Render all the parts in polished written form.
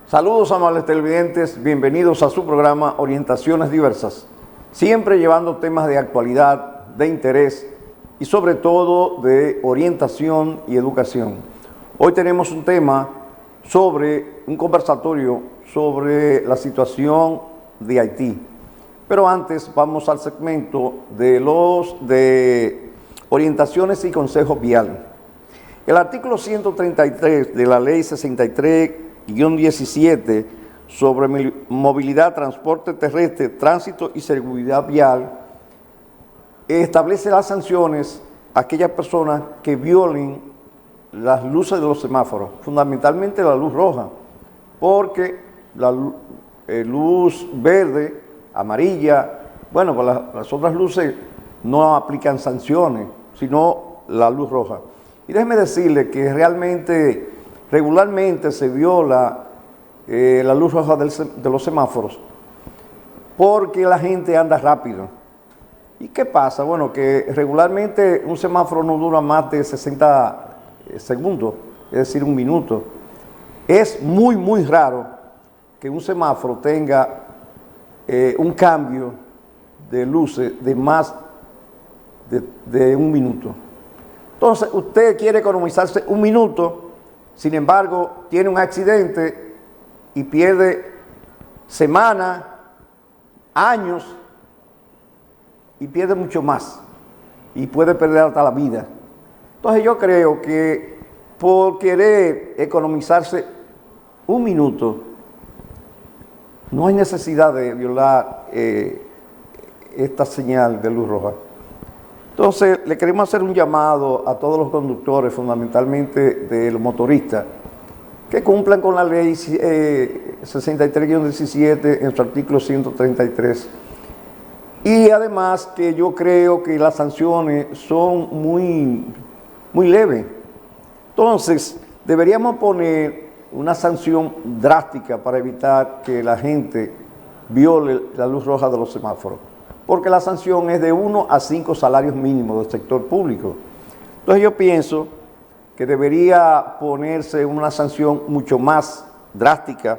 Saludos, amables televidentes, bienvenidos a su programa Orientaciones Diversas, siempre llevando temas de actualidad, de interés y sobre todo de orientación y educación. Hoy tenemos un tema sobre un conversatorio sobre la situación de Haití. Pero antes vamos al segmento de orientaciones y consejos viales. El artículo 133 de la Ley 63-17 sobre movilidad, transporte terrestre, tránsito y seguridad vial establece las sanciones a aquellas personas que violen las luces de los semáforos, fundamentalmente la luz roja, porque la luz verde, amarilla, bueno, pues las otras luces no aplican sanciones, sino la luz roja. Y déjeme decirle que regularmente se viola la luz roja de los semáforos porque la gente anda rápido. ¿Y qué pasa? Bueno, que regularmente un semáforo no dura más de 60 segundos, es decir, un minuto. Es muy raro que un semáforo tenga un cambio de luces de más de un minuto. Entonces, usted quiere economizarse un minuto, sin embargo, tiene un accidente y pierde semanas, años, y pierde mucho más, y puede perder hasta la vida. Entonces, yo creo que por querer economizarse un minuto, no hay necesidad de violar esta señal de luz roja. Entonces, le queremos hacer un llamado a todos los conductores, fundamentalmente de los motoristas, que cumplan con la ley 63-17 en su artículo 133. Y además que yo creo que las sanciones son muy leves. Entonces, deberíamos poner una sanción drástica para evitar que la gente viole la luz roja de los semáforos, porque la sanción es de 1 a 5 salarios mínimos del sector público. Entonces yo pienso que debería ponerse una sanción mucho más drástica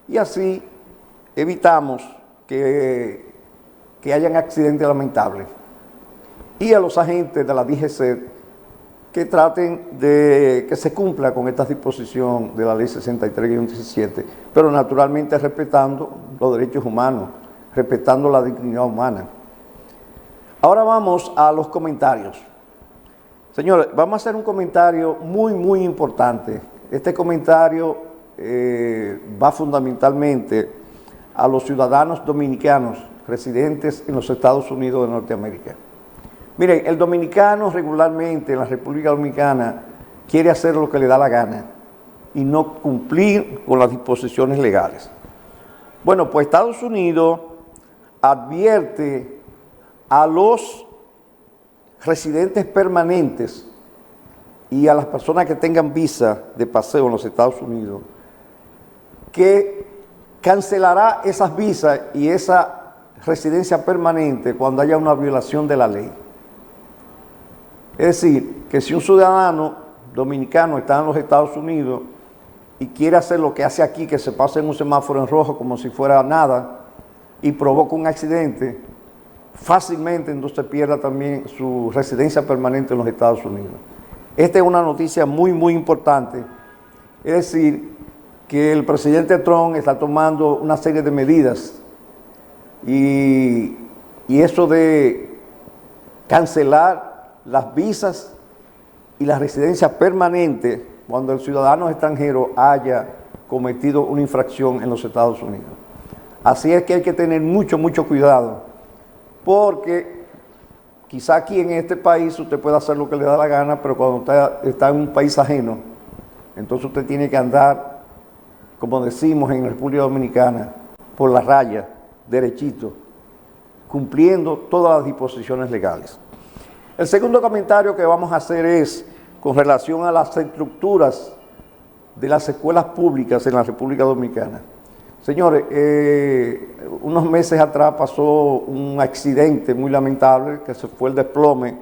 y así evitamos que hayan accidentes lamentables. Y a los agentes de la DGC que traten de que se cumpla con esta disposición de la Ley 63-17, pero naturalmente respetando los derechos humanos, respetando la dignidad humana. Ahora vamos a los comentarios. Señores, vamos a hacer un comentario muy importante. Este comentario va fundamentalmente a los ciudadanos dominicanos residentes en los Estados Unidos de Norteamérica. Miren, el dominicano regularmente en la República Dominicana quiere hacer lo que le da la gana y no cumplir con las disposiciones legales. Bueno, pues Estados Unidos advierte a los residentes permanentes y a las personas que tengan visa de paseo en los Estados Unidos que cancelará esas visas y esa residencia permanente cuando haya una violación de la ley. Es decir, que si un ciudadano dominicano está en los Estados Unidos y quiere hacer lo que hace aquí, que se pase en un semáforo en rojo como si fuera nada, y provoca un accidente, fácilmente entonces pierda también su residencia permanente en los Estados Unidos. Esta es una noticia muy importante. Es decir, que el presidente Trump está tomando una serie de medidas y eso de cancelar las visas y las residencias permanentes cuando el ciudadano extranjero haya cometido una infracción en los Estados Unidos. Así es que hay que tener mucho cuidado, porque quizá aquí en este país usted puede hacer lo que le da la gana, pero cuando usted está en un país ajeno, entonces usted tiene que andar, como decimos en República Dominicana, por la raya, derechito, cumpliendo todas las disposiciones legales. El segundo comentario que vamos a hacer es con relación a las estructuras de las escuelas públicas en la República Dominicana. Señores, unos meses atrás pasó un accidente muy lamentable, que se fue el desplome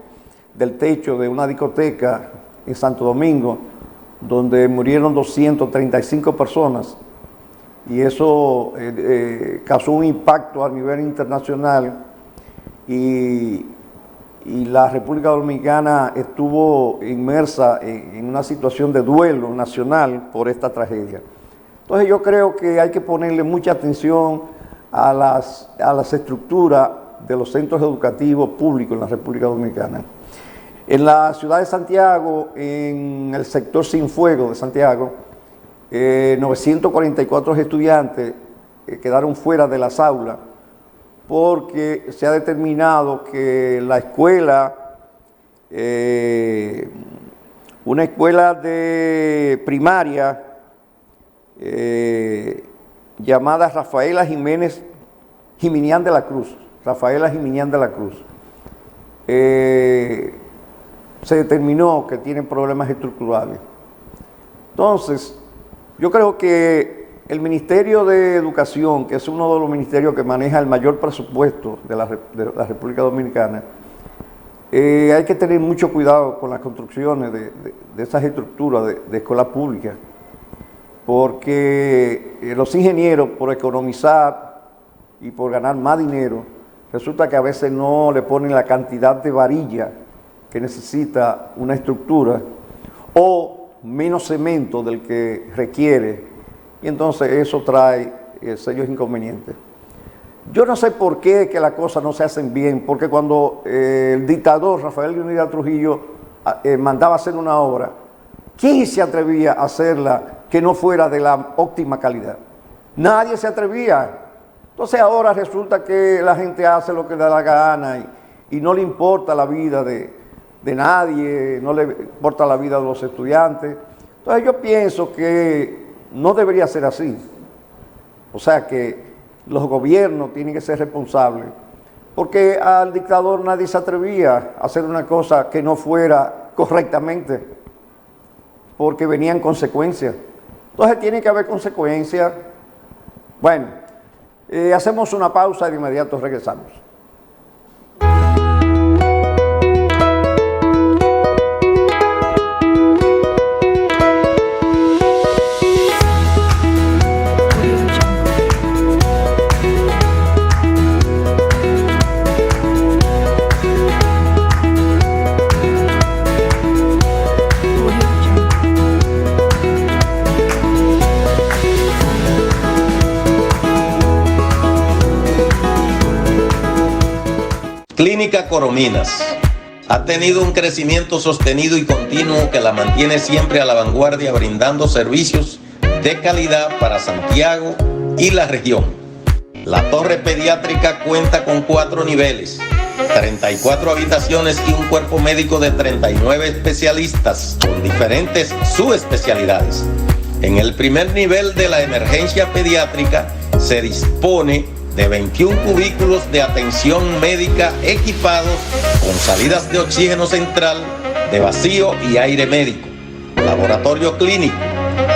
del techo de una discoteca en Santo Domingo, donde murieron 235 personas. y eso causó un impacto a nivel internacional y la República Dominicana estuvo inmersa en una situación de duelo nacional por esta tragedia. Entonces yo creo que hay que ponerle mucha atención a las estructuras de los centros educativos públicos en la República Dominicana. En la ciudad de Santiago, en el sector Cienfuegos de Santiago, 944 estudiantes quedaron fuera de las aulas porque se ha determinado que la escuela, una escuela de primaria llamada Rafaela Jiminián de la Cruz, se determinó que tienen problemas estructurales. Entonces, yo creo que el Ministerio de Educación, que es uno de los ministerios que maneja el mayor presupuesto de la República Dominicana, hay que tener mucho cuidado con las construcciones de esas estructuras de escuelas públicas, porque los ingenieros, por economizar y por ganar más dinero, resulta que a veces no le ponen la cantidad de varilla que necesita una estructura o menos cemento del que requiere, y entonces eso trae serios inconvenientes. Yo no sé por qué que las cosas no se hacen bien, porque cuando el dictador Rafael Leónidas Trujillo mandaba hacer una obra, ¿quién se atrevía a hacerla que no fuera de la óptima calidad? Nadie se atrevía. Entonces ahora resulta que la gente hace lo que le da la gana y no le importa la vida de nadie, no le importa la vida de los estudiantes. Entonces yo pienso que no debería ser así. O sea que los gobiernos tienen que ser responsables, porque al dictador nadie se atrevía a hacer una cosa que no fuera correctamente, porque venían consecuencias. Entonces tiene que haber consecuencias. Bueno, hacemos una pausa y de inmediato regresamos. Clínica Corominas ha tenido un crecimiento sostenido y continuo que la mantiene siempre a la vanguardia, brindando servicios de calidad para Santiago y la región. La torre pediátrica cuenta con 4 niveles, 34 habitaciones y un cuerpo médico de 39 especialistas con diferentes subespecialidades. En el primer nivel de la emergencia pediátrica se dispone de 21 cubículos de atención médica equipados con salidas de oxígeno central, de vacío y aire médico, laboratorio clínico,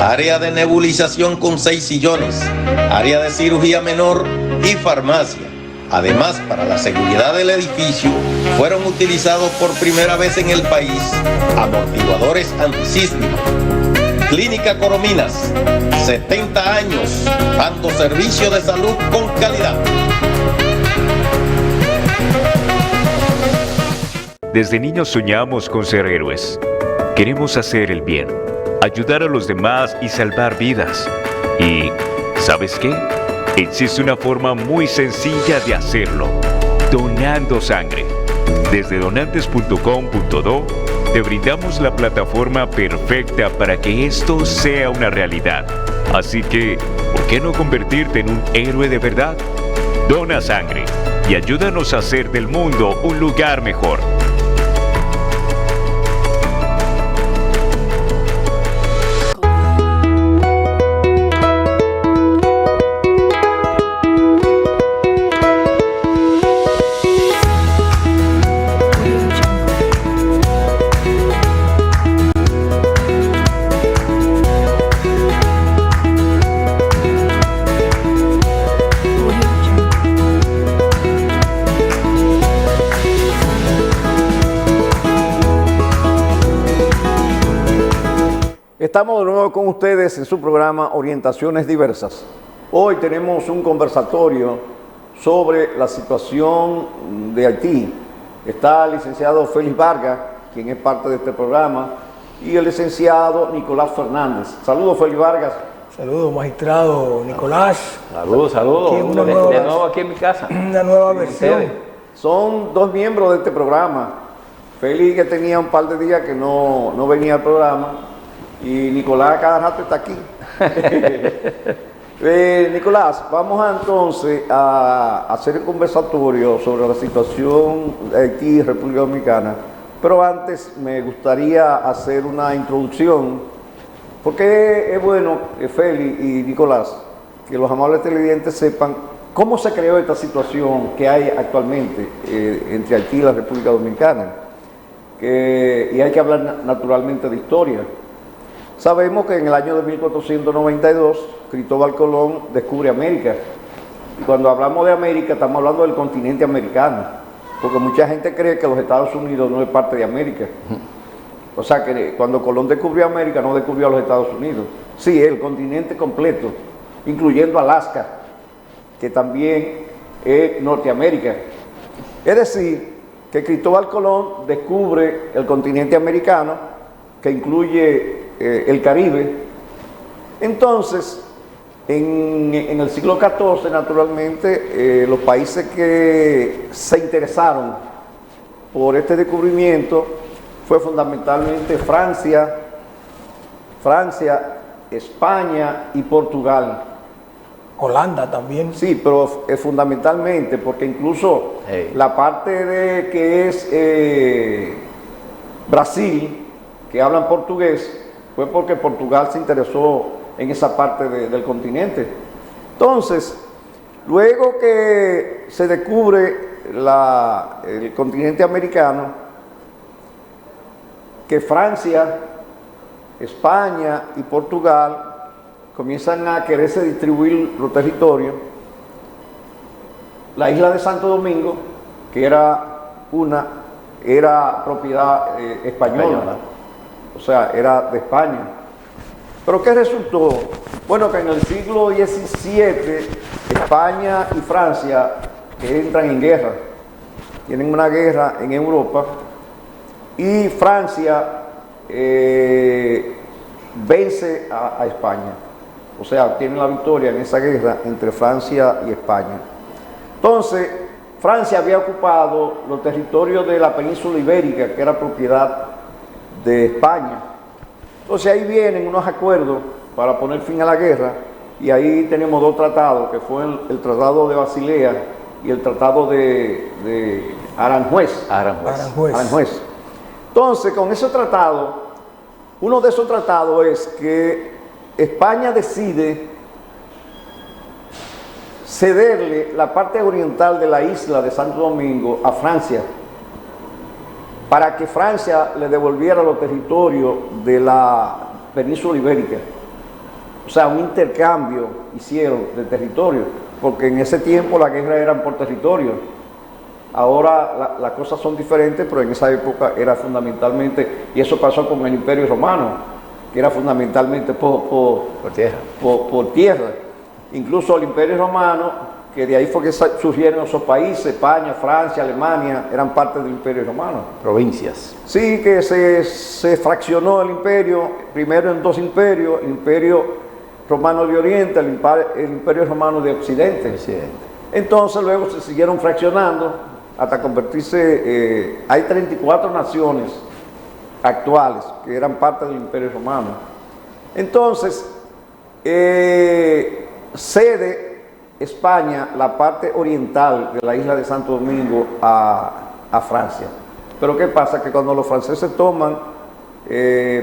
área de nebulización con 6 sillones, área de cirugía menor y farmacia. Además, para la seguridad del edificio, fueron utilizados por primera vez en el país amortiguadores antisísmicos. Clínica Corominas, 70 años, dando servicio de salud con calidad. Desde niños soñamos con ser héroes. Queremos hacer el bien, ayudar a los demás y salvar vidas. Y, ¿sabes qué? Existe una forma muy sencilla de hacerlo: donando sangre. Desde donantes.com.do te brindamos la plataforma perfecta para que esto sea una realidad. Así que, ¿por qué no convertirte en un héroe de verdad? Dona sangre y ayúdanos a hacer del mundo un lugar mejor. Estamos de nuevo con ustedes en su programa Orientaciones Diversas. Hoy tenemos un conversatorio sobre la situación de Haití. Está el licenciado Félix Vargas, quien es parte de este programa, y el licenciado Nicolás Fernández. Saludos, Félix Vargas. Saludos, magistrado Nicolás. Saludos, saludos. Aquí De nuevo aquí en mi casa. Una nueva versión. Son dos miembros de este programa. Félix, que tenía un par de días que no venía al programa, y Nicolás cada rato está aquí. Nicolás, vamos entonces a hacer el conversatorio sobre la situación de Haití y República Dominicana, pero antes me gustaría hacer una introducción, porque es bueno, Félix y Nicolás, que los amables televidentes sepan cómo se creó esta situación que hay actualmente entre Haití y la República Dominicana, y hay que hablar naturalmente de historia. Sabemos que en el año de 1492 Cristóbal Colón descubre América, y cuando hablamos de América estamos hablando del continente americano, porque mucha gente cree que los Estados Unidos no es parte de América. O sea que cuando Colón descubrió América no descubrió a los Estados Unidos, sí, el continente completo, incluyendo Alaska, que también es Norteamérica. Es decir, que Cristóbal Colón descubre el continente americano, que incluye el Caribe. Entonces, en el siglo XIV, naturalmente, los países que se interesaron por este descubrimiento fue fundamentalmente Francia, España y Portugal. Holanda también. Sí, pero fundamentalmente, porque incluso la parte de que es Brasil, que hablan portugués, fue porque Portugal se interesó en esa parte del continente. Entonces, luego que se descubre el continente americano, que Francia, España y Portugal comienzan a quererse distribuir los territorios, la isla de Santo Domingo, que era propiedad española, o sea, era de España. ¿Pero qué resultó? Bueno, que en el siglo XVII España y Francia entran en guerra, tienen una guerra en Europa, y Francia vence a España, o sea, tiene la victoria en esa guerra entre Francia y España. Entonces, Francia había ocupado los territorios de la península ibérica, que era propiedad de España. Entonces ahí vienen unos acuerdos para poner fin a la guerra, y ahí tenemos dos tratados, que fue el Tratado de Basilea y el Tratado de Aranjuez. Entonces, con ese tratado, uno de esos tratados es que España decide cederle la parte oriental de la isla de Santo Domingo a Francia, para que Francia le devolviera los territorios de la península ibérica. O sea, un intercambio hicieron de territorio, porque en ese tiempo las guerras eran por territorio. Ahora las cosas son diferentes, pero en esa época era fundamentalmente, y eso pasó con el Imperio Romano, que era fundamentalmente por tierra. Incluso el Imperio Romano, que de ahí fue que surgieron esos países, España, Francia, Alemania, eran parte del Imperio Romano. Provincias. Sí, que se fraccionó el imperio, primero en dos imperios, el Imperio Romano de Oriente, el Imperio Romano de Occidente. Entonces luego se siguieron fraccionando hasta convertirse, hay 34 naciones actuales que eran parte del Imperio Romano. Entonces, cede España la parte oriental de la isla de Santo Domingo a Francia. Pero ¿qué pasa? Que cuando los franceses toman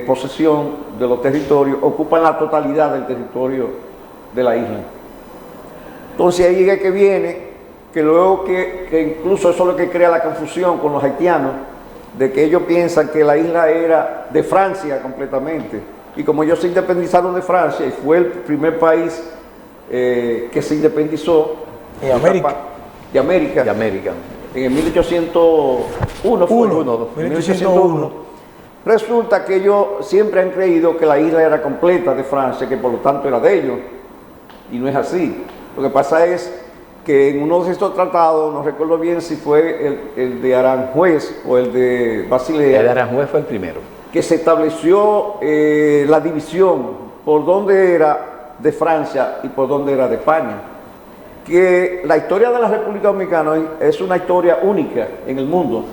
posesión de los territorios, ocupan la totalidad del territorio de la isla. Entonces ahí es que viene, que luego que incluso eso es lo que crea la confusión con los haitianos, de que ellos piensan que la isla era de Francia completamente. Y como ellos se independizaron de Francia, y fue el primer país que se independizó de América. En el 1801. Resulta que ellos siempre han creído que la isla era completa de Francia, que por lo tanto era de ellos. y no es así. Lo que pasa es que en uno de estos tratados, no recuerdo bien si fue el de Aranjuez o el de Basilea, El de Aranjuez fue el primero. que se estableció la división por dónde era de Francia y por dónde era de España. Que la historia de la República Dominicana es una historia única en el mundo,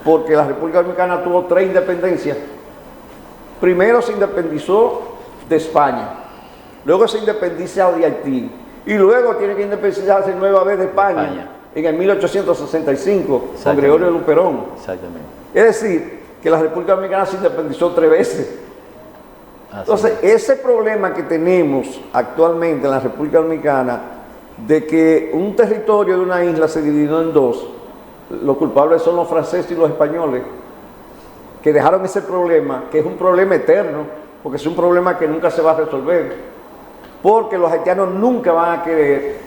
porque la República Dominicana tuvo 3 independencias. Primero se independizó de España, luego se independiza de Haití, y luego tiene que independizarse nueva vez de España. En el 1865, con Gregorio Luperón. Exactamente. Es decir, que la República Dominicana se independizó 3 veces. Entonces, ese problema que tenemos actualmente en la República Dominicana, de que un territorio de una isla se dividió en 2, los culpables son los franceses y los españoles, que dejaron ese problema, que es un problema eterno, porque es un problema que nunca se va a resolver, porque los haitianos nunca van a querer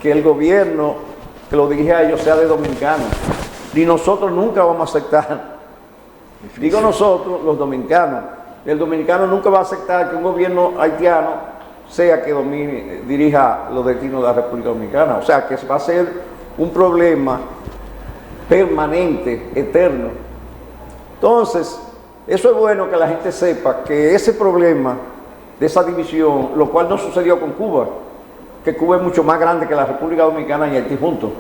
que el gobierno que lo dirige a ellos sea de dominicanos, ni nosotros nunca vamos a aceptar. Digo nosotros, los dominicanos. El dominicano nunca va a aceptar que un gobierno haitiano sea que dirija los destinos de la República Dominicana. O sea, que va a ser un problema permanente, eterno. Entonces, eso es bueno que la gente sepa que ese problema de esa división, lo cual no sucedió con Cuba, que Cuba es mucho más grande que la República Dominicana y Haití juntos.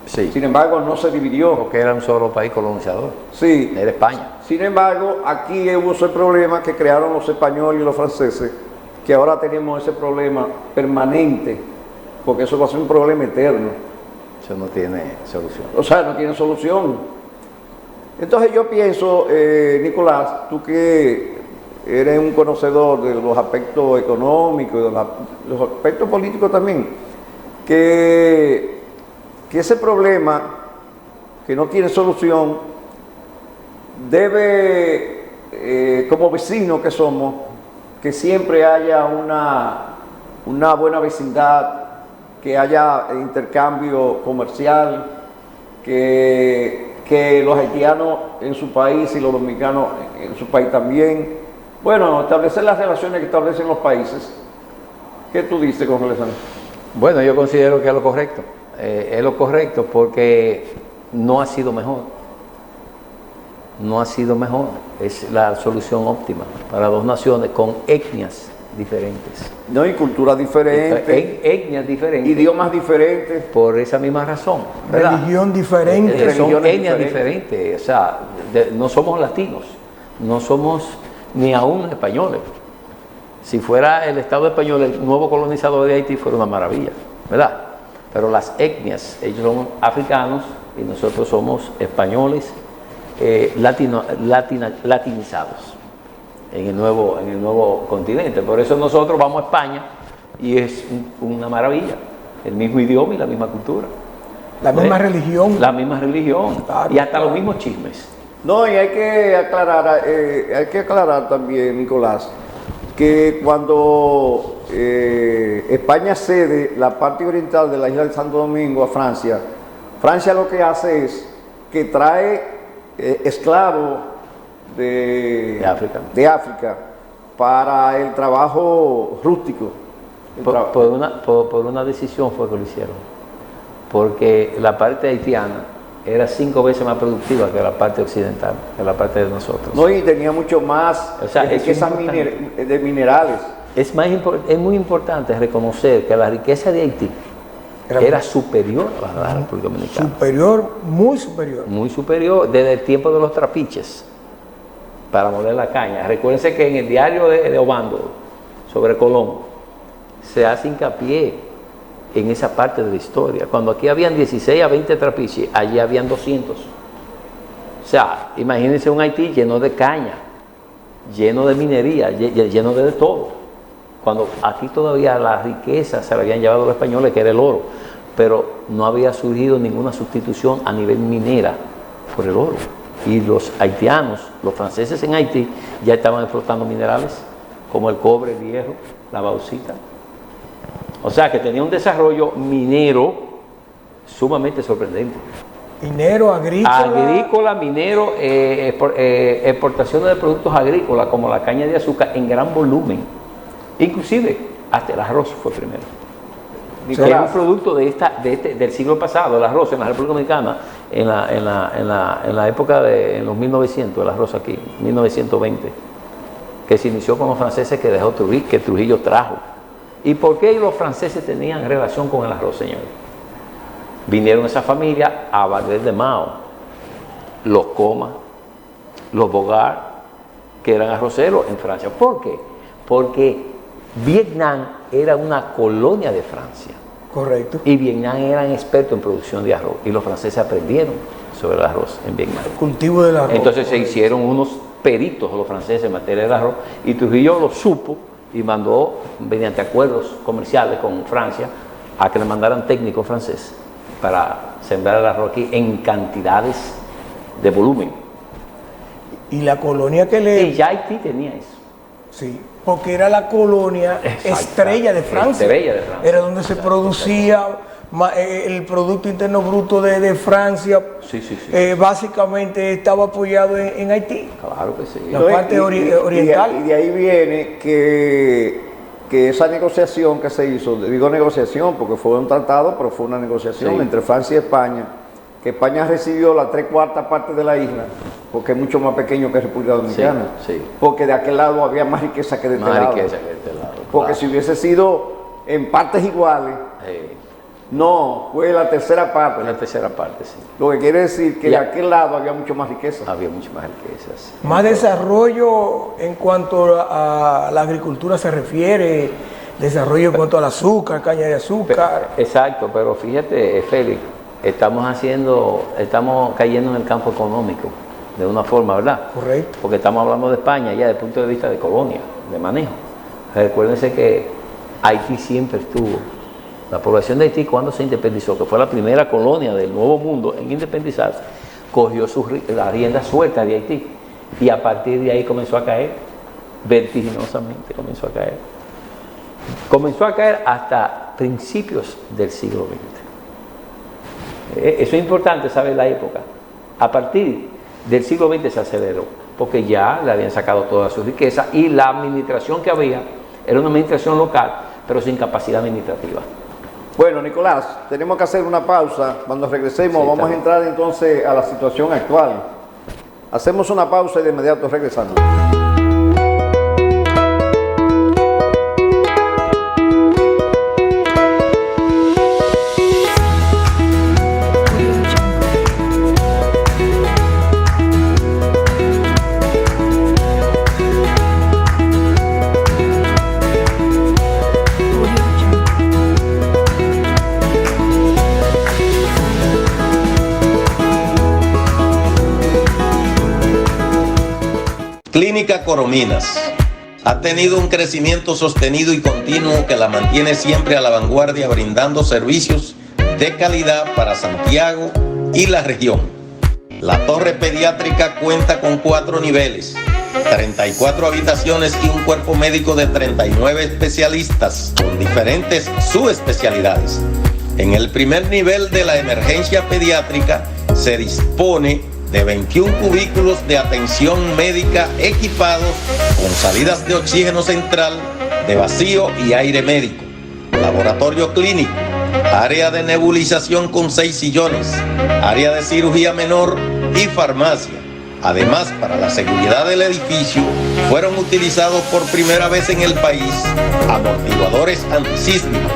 Sí. Sin embargo, no se dividió. Porque era un solo país colonizador. Sí. Era España. Sin embargo, aquí hubo ese problema que crearon los españoles y los franceses, que ahora tenemos ese problema permanente, porque eso va a ser un problema eterno. Eso no tiene solución. O sea, no tiene solución. Entonces yo pienso, Nicolás, tú que eres un conocedor de los aspectos económicos y de los aspectos políticos también, que ese problema que no tiene solución debe, como vecinos que somos, que siempre haya una buena vecindad, que haya intercambio comercial, que los haitianos en su país y los dominicanos en su país también. Bueno, establecer las relaciones que establecen los países. ¿Qué tú dices con relación? Bueno, yo considero que es lo correcto. Es lo correcto porque no ha sido mejor. No ha sido mejor. Es la solución óptima para 2 naciones con etnias diferentes. No, y culturas diferentes. Etnias diferentes. Idiomas diferentes. Por esa misma razón, ¿verdad? Religión diferente. Son Religiones etnias diferentes. O sea, no somos latinos. No somos ni aún españoles. Si fuera el Estado español el nuevo colonizador de Haití, fuera una maravilla, ¿verdad? Pero las etnias, ellos son africanos y nosotros somos españoles latinizados en el nuevo continente. Por eso nosotros vamos a España y es una maravilla, el mismo idioma y la misma cultura. La misma religión. La misma religión, Claro, y hasta claro. los mismos chismes. No, y hay que aclarar también, Nicolás, que cuando España cede la parte oriental de la isla de Santo Domingo a Francia, Francia lo que hace es que trae esclavos de África para el trabajo rústico. Por una decisión fue que lo hicieron, porque la parte haitiana era 5 veces más productiva que la parte occidental, que la parte de nosotros. No, y tenía mucho más O sea, riquezas de minerales. Es muy importante reconocer que la riqueza de Haití era superior a la República Dominicana. Superior, muy superior. Muy superior desde el tiempo de los trapiches para moler la caña. Recuérdense que en el diario de Obando sobre Colón se hace hincapié en esa parte de la historia. Cuando aquí habían 16 a 20 trapiches, allí habían 200. O sea, imagínense un Haití lleno de caña, lleno de minería, lleno de todo. Cuando aquí todavía la riqueza se la habían llevado los españoles, que era el oro, pero no había surgido ninguna sustitución a nivel minera por el oro. Y los haitianos, los franceses en Haití, ya estaban explotando minerales como el cobre, el hierro, la bauxita. O sea que tenía un desarrollo minero sumamente sorprendente. Minero, agrícola. Agrícola, minero, exportaciones de productos agrícolas como la caña de azúcar en gran volumen. Inclusive hasta el arroz fue primero. que es un producto del siglo pasado, el arroz en la República Dominicana, en la época en los 1900, el arroz aquí, 1920, que se inició con los franceses que Trujillo trajo. ¿Y por qué los franceses tenían relación con el arroz, señores? Vinieron esa familia a Valdés de Mao, los Coma, los Bogart, que eran arroceros en Francia. ¿Por qué? Porque Vietnam era una colonia de Francia. Correcto. Y Vietnam eran expertos en producción de arroz. Y los franceses aprendieron sobre el arroz en Vietnam. El cultivo del arroz. Entonces se hicieron unos peritos los franceses en materia del arroz. Y Trujillo lo supo y mandó, mediante acuerdos comerciales con Francia, a que le mandaran técnicos franceses para sembrar el arroz aquí en cantidades de volumen. Y la colonia que le... Y ya Haití tenía eso. Sí, porque era la colonia estrella de Francia. Estrella de Francia. Era donde se producía el Producto Interno Bruto de Francia. Sí. Básicamente estaba apoyado en Haití. Claro que sí. La parte oriental. Y de ahí viene que esa negociación que se hizo, digo negociación porque fue un tratado, pero fue una negociación entre Francia y España, que España recibió la 3/4 parte de la isla, porque es mucho más pequeño que República Dominicana, Sí. porque de aquel lado había más riqueza que de este lado. Porque si hubiese sido en partes iguales, no, fue la tercera parte. Fue la tercera parte, sí. Lo que quiere decir que de aquel lado había mucho más riqueza. Había mucho más riquezas. Más desarrollo en cuanto a la agricultura se refiere, desarrollo en cuanto al azúcar, caña de azúcar. Exacto, pero fíjate, Félix, estamos cayendo en el campo económico, de una forma, ¿verdad? Correcto. Porque estamos hablando de España ya desde el punto de vista de colonia, de manejo. Recuérdense que Haití siempre estuvo. La población de Haití, cuando se independizó, que fue la primera colonia del Nuevo Mundo en independizarse, cogió la rienda suelta de Haití y a partir de ahí comenzó a caer, vertiginosamente comenzó a caer. Comenzó a caer hasta principios del siglo XX. Eso es importante saber la época. A partir del siglo XX se aceleró, porque ya le habían sacado toda su riqueza y la administración que había era una administración local, pero sin capacidad administrativa. Bueno, Nicolás, tenemos que hacer una pausa. Cuando regresemos vamos a entrar entonces a la situación actual. Hacemos una pausa y de inmediato regresamos. Clínica Corominas ha tenido un crecimiento sostenido y continuo que la mantiene siempre a la vanguardia, brindando servicios de calidad para Santiago y la región. La torre pediátrica cuenta con 4 niveles, 34 habitaciones y un cuerpo médico de 39 especialistas con diferentes subespecialidades. En el primer nivel de la emergencia pediátrica se dispone de 21 cubículos de atención médica equipados con salidas de oxígeno central, de vacío y aire médico, laboratorio clínico, área de nebulización con 6 sillones, área de cirugía menor y farmacia. Además, para la seguridad del edificio, fueron utilizados por primera vez en el país amortiguadores antisísmicos.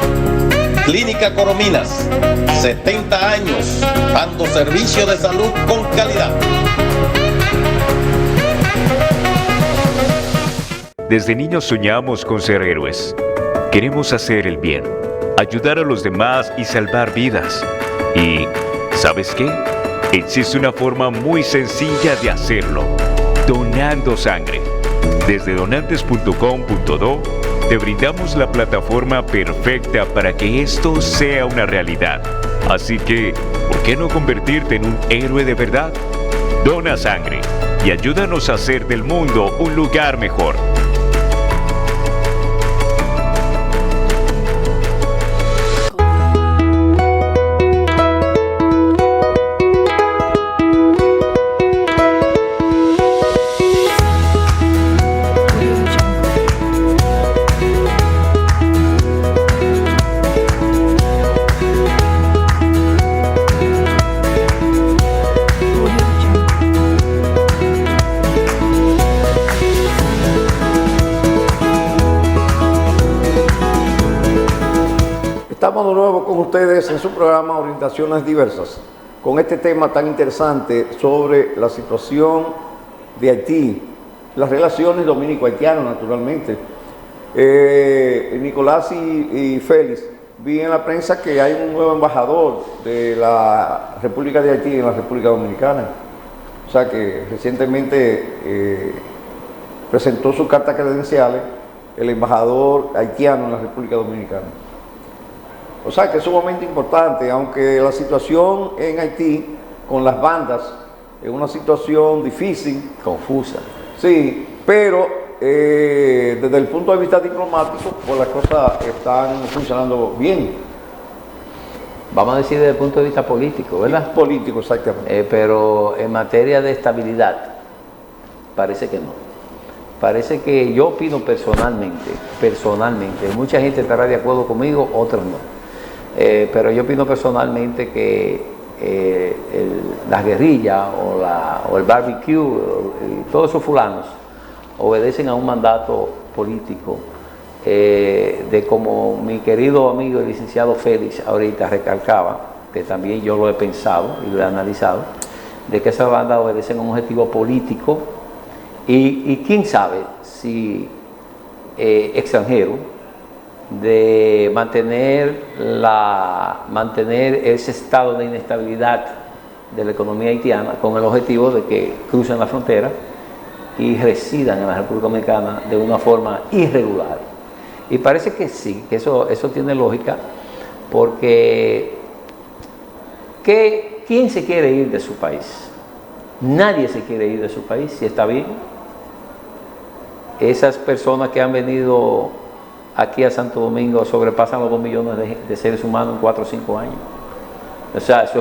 Clínica Corominas, 70 años, dando servicio de salud con calidad. Desde niños soñamos con ser héroes. Queremos hacer el bien, ayudar a los demás y salvar vidas. Y, ¿sabes qué? Existe una forma muy sencilla de hacerlo: donando sangre. Desde donantes.com.do te brindamos la plataforma perfecta para que esto sea una realidad. Así que, ¿por qué no convertirte en un héroe de verdad? Dona sangre y ayúdanos a hacer del mundo un lugar mejor. de nuevo con ustedes en su programa Orientaciones Diversas, con este tema tan interesante sobre la situación de Haití, las relaciones dominico-haitianas, naturalmente. Nicolás y Félix, vi en la prensa que hay un nuevo embajador de la República de Haití en la República Dominicana. O sea que recientemente presentó sus cartas credenciales el embajador haitiano en la República Dominicana. O sea que es sumamente importante, aunque la situación en Haití con las bandas es una situación difícil. Confusa. Sí, pero desde el punto de vista diplomático, pues las cosas están funcionando bien. Vamos a decir desde el punto de vista político, ¿verdad? Político, exactamente. Pero en materia de estabilidad, parece que no. Parece que yo opino personalmente, mucha gente estará de acuerdo conmigo, otros no. Pero yo opino personalmente que las guerrillas o el barbecue y todos esos fulanos obedecen a un mandato político de, como mi querido amigo el licenciado Félix ahorita recalcaba, que también yo lo he pensado y lo he analizado, de que esas bandas obedecen a un objetivo político y quién sabe si extranjero, de mantener ese estado de inestabilidad de la economía haitiana con el objetivo de que crucen la frontera y residan en la República Dominicana de una forma irregular. Y parece que sí, que eso tiene lógica, porque ¿quién se quiere ir de su país? Nadie se quiere ir de su país si está bien. Esas personas que han venido aquí a Santo Domingo sobrepasan los 2 millones de seres humanos en 4 o 5 años. O sea, eso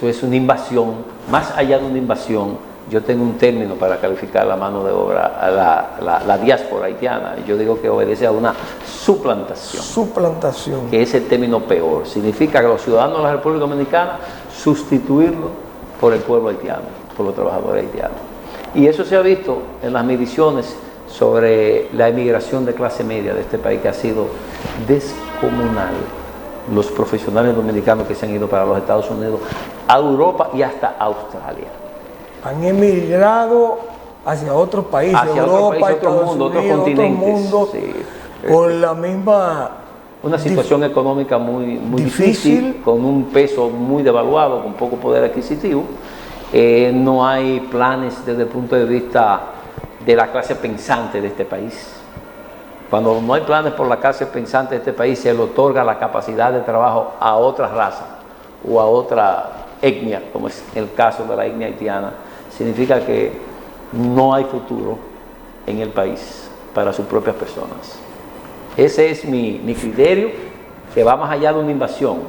es una invasión. Más allá de una invasión, yo tengo un término para calificar la mano de obra, a la diáspora haitiana. Yo digo que obedece a una suplantación. Suplantación. Que es el término peor. Significa que los ciudadanos de la República Dominicana sustituirlo por el pueblo haitiano, por los trabajadores haitianos. Y eso se ha visto en las mediciones sobre la emigración de clase media de este país, que ha sido descomunal. Los profesionales dominicanos que se han ido para los Estados Unidos, a Europa y hasta Australia. Han emigrado hacia otros países, hacia Europa, otro país, otro Estados mundo, Unidos, otros continentes. otro mundo, Sí. por la misma... Una situación económica muy difícil, con un peso muy devaluado, con poco poder adquisitivo. No hay planes desde el punto de vista de la clase pensante de este país. Cuando no hay planes por la clase pensante de este país, se le otorga la capacidad de trabajo a otra raza o a otra etnia, como es el caso de la etnia haitiana. Significa que no hay futuro en el país para sus propias personas. Ese es mi criterio, que va más allá de una invasión,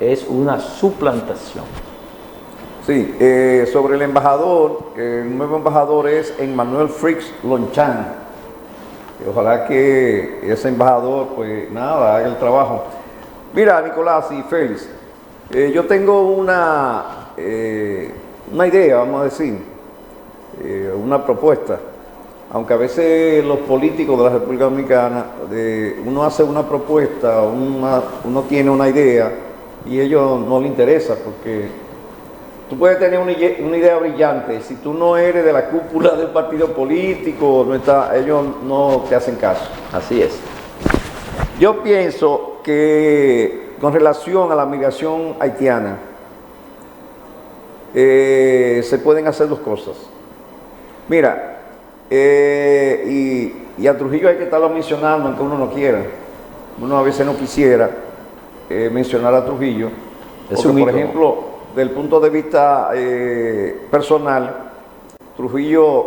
es una suplantación. Sí, sobre el embajador, el nuevo embajador es Emmanuel Frix Lonchan. Ojalá que ese embajador, pues nada, haga el trabajo. Mira, Nicolás y Félix, yo tengo una idea, vamos a decir, una propuesta. Aunque a veces los políticos de la República Dominicana, uno hace una propuesta, uno tiene una idea y a ellos no les interesa, porque tú puedes tener una idea brillante, si tú no eres de la cúpula del partido político, ellos no te hacen caso. Así es. Yo pienso que con relación a la migración haitiana, se pueden hacer 2 cosas. Mira, y a Trujillo hay que estarlo mencionando, aunque uno no quiera. Uno a veces no quisiera mencionar a Trujillo, porque, por ejemplo, del punto de vista personal, Trujillo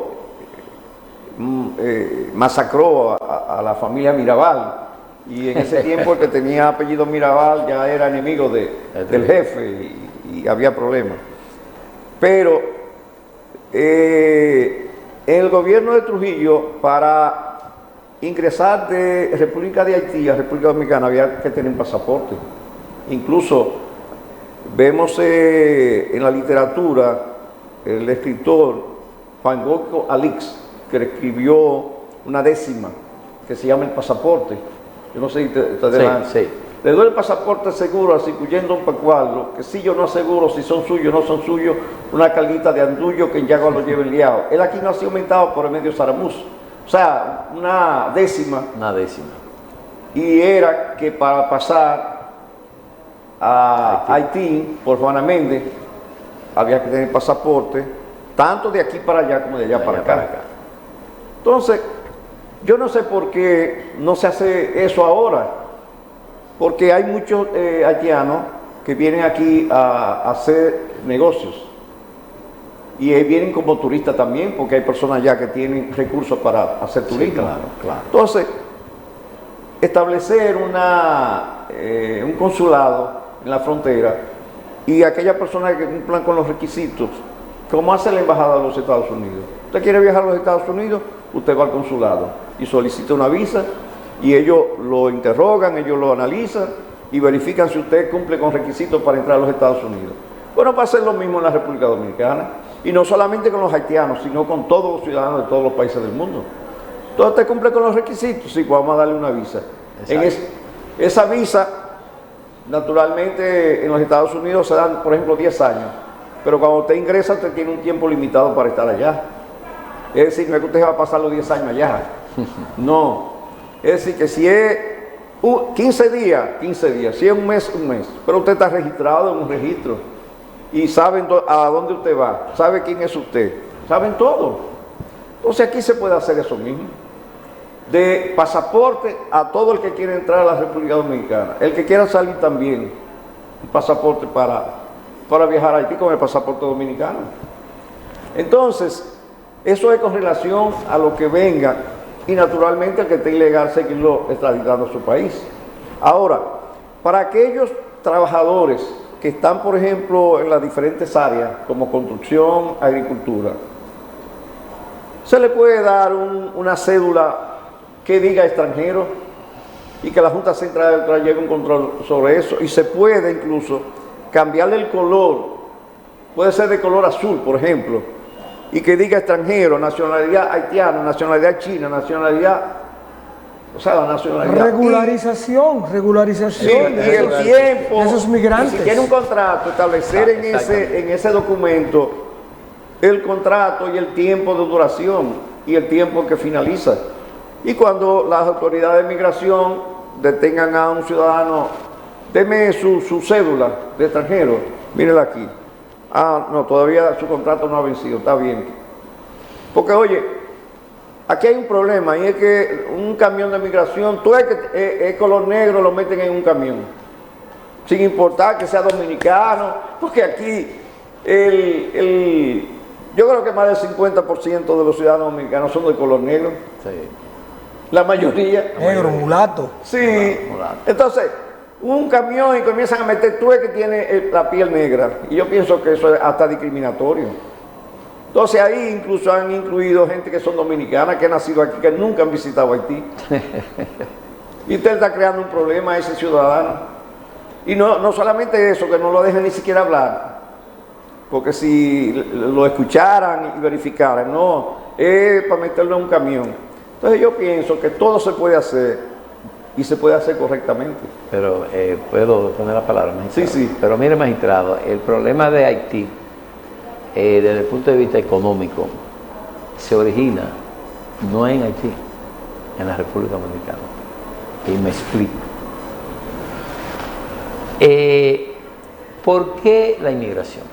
masacró a la familia Mirabal, y en ese tiempo el que tenía apellido Mirabal ya era enemigo del jefe y había problemas. Pero el gobierno de Trujillo, para ingresar de República de Haití a República Dominicana, había que tener un pasaporte. Incluso vemos en la literatura el escritor Juan Goco Alix, que escribió una décima que se llama El Pasaporte. Yo no sé si te Sí. Le doy el pasaporte seguro, asegurando un pacuarlo, que si yo no aseguro si son suyos o no son suyos, una carguita de andullo que en Yagua lo lleven liado. Él aquí no ha sido aumentado por el medio Zaramuz. O sea, una décima. Una décima. Y era que para pasar a Haití por Juana Méndez había que tener pasaporte, tanto de aquí para allá como de allá para acá. Entonces, yo no sé por qué no se hace eso ahora, porque hay muchos haitianos que vienen aquí a hacer negocios y vienen como turistas también, porque hay personas allá que tienen recursos para hacer turismo. Sí, claro, claro. Entonces, establecer un consulado en la frontera y aquella persona que cumplan con los requisitos, como hace la embajada de los Estados Unidos. Usted quiere viajar a los Estados Unidos, usted va al consulado y solicita una visa y ellos lo interrogan, ellos lo analizan y verifican si usted cumple con requisitos para entrar a los Estados Unidos. Bueno, va a ser lo mismo en la República Dominicana, y no solamente con los haitianos, sino con todos los ciudadanos de todos los países del mundo. Entonces usted cumple con los requisitos, sí, pues vamos a darle una visa. Esa visa, naturalmente, en los Estados Unidos se dan, por ejemplo, 10 años, pero cuando usted ingresa, usted tiene un tiempo limitado para estar allá. Es decir, no es que usted va a pasar los 10 años allá. No. Es decir, que si es 15 días, 15 días. Si es un mes, un mes. Pero usted está registrado en un registro. Y saben a dónde usted va. Sabe quién es usted. Saben todo. Entonces aquí se puede hacer eso mismo. De pasaporte a todo el que quiere entrar a la República Dominicana. El que quiera salir también. Un pasaporte para viajar a Haití con el pasaporte dominicano. Entonces, eso es con relación a lo que venga. Y naturalmente el que esté ilegal seguirlo extraditando a su país. Ahora, para aquellos trabajadores que están, por ejemplo, en las diferentes áreas, como construcción, agricultura, se le puede dar una cédula que diga extranjero y que la Junta Central Electoral lleve un control sobre eso, y se puede incluso cambiarle el color, puede ser de color azul, por ejemplo, y que diga extranjero, nacionalidad haitiana, nacionalidad china, nacionalidad, o sea, la nacionalidad. Regularización Sí, y el tiempo, de esos migrantes. y si tiene un contrato, establecer en ese documento el contrato y el tiempo de duración y el tiempo que finaliza. Y cuando las autoridades de migración detengan a un ciudadano, deme su cédula de extranjero, mírela aquí. Ah, no, todavía su contrato no ha vencido, está bien. Porque, oye, aquí hay un problema, y es que un camión de migración, todo el que es color negro lo meten en un camión, sin importar que sea dominicano, porque aquí yo creo que más del 50% de los ciudadanos dominicanos son de color negro. Sí. La mayoría. Negro, mulato. Sí. Mulato. Entonces, un camión y comienzan a meter tú que tiene la piel negra. Y yo pienso que eso es hasta discriminatorio. Entonces ahí incluso han incluido gente que son dominicanas, que han nacido aquí, que nunca han visitado Haití. Y usted está creando un problema a ese ciudadano. Y no solamente eso, que no lo dejan ni siquiera hablar. Porque si lo escucharan y verificaran, no, es para meterlo en un camión. Entonces yo pienso que todo se puede hacer. Y se puede hacer correctamente. Pero, ¿puedo poner la palabra, magistrado? Sí, sí. Pero mire, magistrado, el problema de Haití, desde el punto de vista económico, se origina no en Haití, en la República Dominicana. Y me explico. ¿Por qué la inmigración?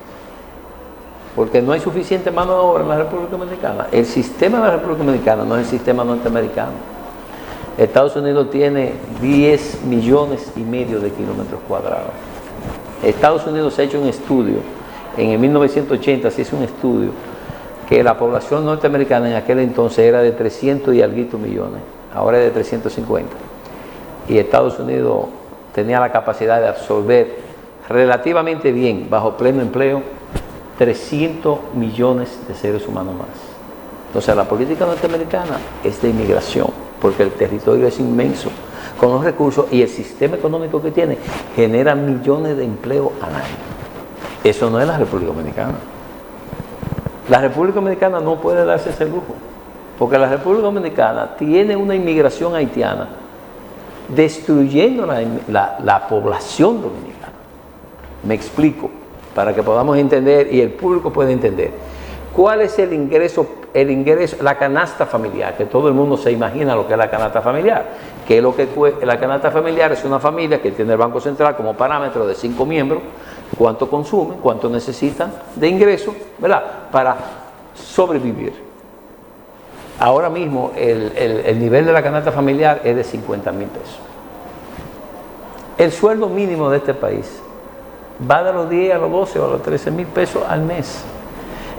Porque no hay suficiente mano de obra en la República Dominicana. El sistema de la República Dominicana no es el sistema norteamericano. Estados Unidos tiene 10 millones y medio de kilómetros cuadrados. Estados Unidos ha hecho un estudio, en el 1980 se hizo un estudio, que la población norteamericana en aquel entonces era de 300 y algo millones, ahora es de 350. Y Estados Unidos tenía la capacidad de absorber relativamente bien, bajo pleno empleo, 300 millones de seres humanos más. Entonces la política norteamericana es de inmigración, porque el territorio es inmenso, con los recursos y el sistema económico que tiene genera millones de empleos al año. Eso no es la República Dominicana. La República Dominicana no puede darse ese lujo, porque la República Dominicana tiene una inmigración haitiana destruyendo la población dominicana. Me explico, para que podamos entender y el público pueda entender. ¿Cuál es el ingreso, la canasta familiar? Que todo el mundo se imagina lo que es la canasta familiar. Que es lo que la canasta familiar es una familia que tiene el Banco Central como parámetro de 5 miembros, cuánto consumen, cuánto necesitan de ingresos, ¿verdad? Para sobrevivir. Ahora mismo el nivel de la canasta familiar es de 50,000 pesos. El sueldo mínimo de este país va de los 10 a los 12 o a los 13,000 pesos al mes.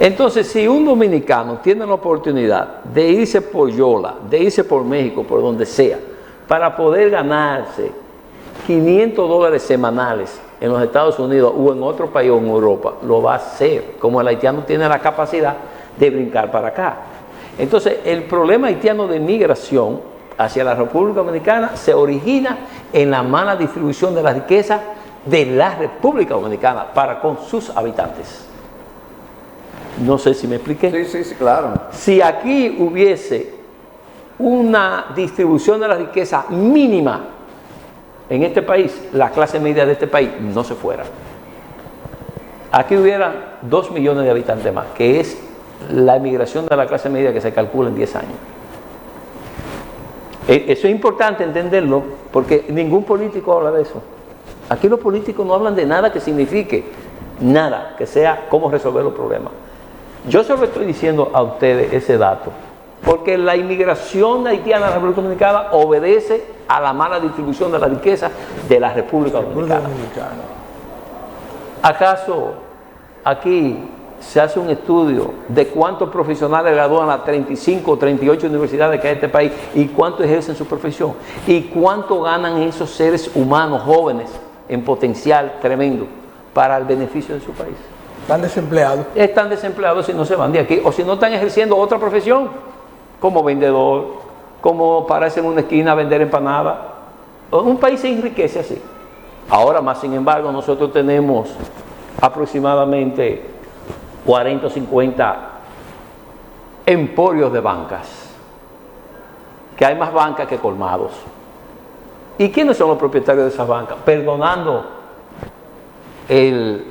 Entonces, si un dominicano tiene la oportunidad de irse por Yola, de irse por México, por donde sea, para poder ganarse $500 semanales en los Estados Unidos o en otro país o en Europa, lo va a hacer, como el haitiano tiene la capacidad de brincar para acá. Entonces, el problema haitiano de migración hacia la República Dominicana se origina en la mala distribución de la riqueza de la República Dominicana para con sus habitantes. No sé si me expliqué. Sí, claro. Si aquí hubiese una distribución de la riqueza mínima en este país, la clase media de este país no se fuera. Aquí hubiera 2 millones de habitantes más, que es la emigración de la clase media que se calcula en 10 años. Eso es importante entenderlo, porque ningún político habla de eso. Aquí los políticos no hablan de nada que signifique nada, que sea cómo resolver los problemas. Yo solo estoy diciendo a ustedes ese dato, porque la inmigración haitiana a la República Dominicana obedece a la mala distribución de la riqueza de la República Dominicana. ¿Acaso aquí se hace un estudio de cuántos profesionales gradúan las 35 o 38 universidades que hay en este país y cuánto ejercen su profesión? ¿Y cuánto ganan esos seres humanos jóvenes en potencial tremendo para el beneficio de su país? Están desempleados. Están desempleados si no se van de aquí o si no están ejerciendo otra profesión, como vendedor, como pararse en una esquina a vender empanadas. Un país se enriquece así. Ahora más, sin embargo, nosotros tenemos aproximadamente 40 o 50 emporios de bancas, que hay más bancas que colmados. ¿Y quiénes son los propietarios de esas bancas? Perdonando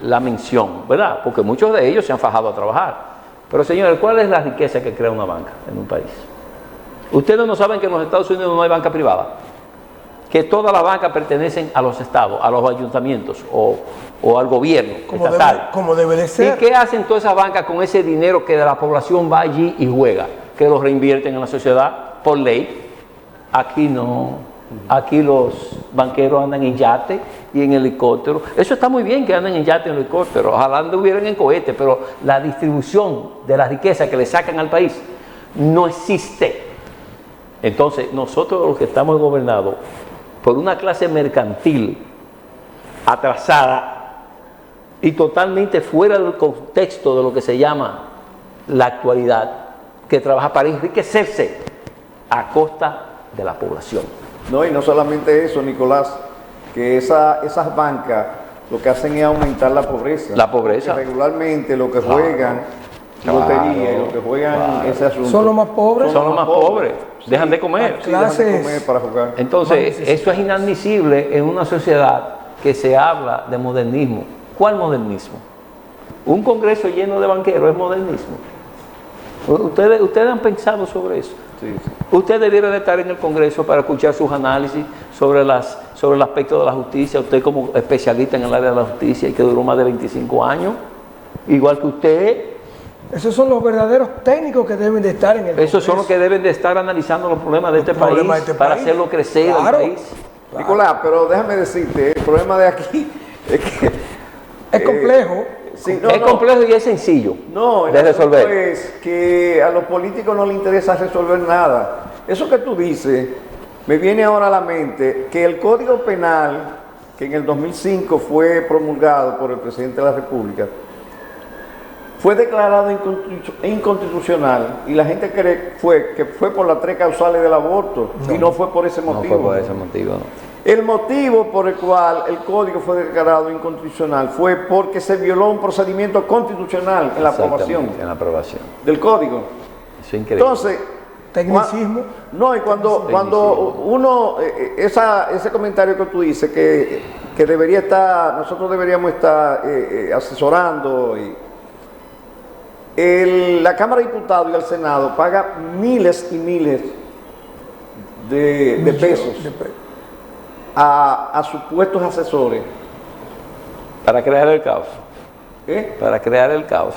la mención, ¿verdad? Porque muchos de ellos se han fajado a trabajar. Pero señores, ¿cuál es la riqueza que crea una banca en un país? Ustedes no saben que en los Estados Unidos no hay banca privada, que todas las bancas pertenecen a los estados, a los ayuntamientos o al gobierno estatal. Como debe de ser. ¿Y qué hacen todas esas bancas con ese dinero que de la población va allí y juega? Que lo reinvierten en la sociedad por ley. Aquí no. Aquí los banqueros andan en yate y en helicóptero. Eso está muy bien que anden en yate y en helicóptero. Ojalá anduvieran en cohete, pero la distribución de la riqueza que le sacan al país no existe. Entonces, nosotros los que estamos gobernados por una clase mercantil atrasada y totalmente fuera del contexto de lo que se llama la actualidad, que trabaja para enriquecerse a costa de la población. No, y no solamente eso, Nicolás, que esas bancas lo que hacen es aumentar la pobreza. La pobreza. Porque regularmente lo que juegan lotería y lo que juegan ese asunto. ¿Son los más pobres? Son los más pobres. Sí. Dejan de comer. Sí, dejan de comer para jugar. Entonces, eso es inadmisible en una sociedad que se habla de modernismo. ¿Cuál modernismo? Un congreso lleno de banqueros es modernismo. ¿Ustedes han pensado sobre eso? Sí. Usted debiera de estar en el Congreso para escuchar sus análisis sobre el aspecto de la justicia. Usted como especialista en el área de la justicia y que duró más de 25 años, igual que usted. Esos son los verdaderos técnicos que deben de estar en el Congreso. Esos son los que deben de estar analizando los problemas de este país para hacerlo crecer al país. Claro. Nicolás, pero déjame decirte, el problema de aquí es que... es complejo. Sí, es complejo y es sencillo de resolver. Es que a los políticos no les interesa resolver nada. Eso que tú dices, me viene ahora a la mente que el Código Penal, que en el 2005 fue promulgado por el presidente de la República, fue declarado inconstitucional y la gente cree que fue por las 3 causales del aborto y no fue por ese motivo. No fue por ese motivo, no. El motivo por el cual el código fue declarado inconstitucional fue porque se violó un procedimiento constitucional en la aprobación del código. Eso es increíble. Entonces, Tecnicismo. No, y cuando uno, ese comentario que tú dices, que debería estar, nosotros deberíamos estar asesorando, la Cámara de Diputados y el Senado paga miles y miles de pesos a supuestos asesores. Para crear el caos. ¿Eh? Para crear el caos.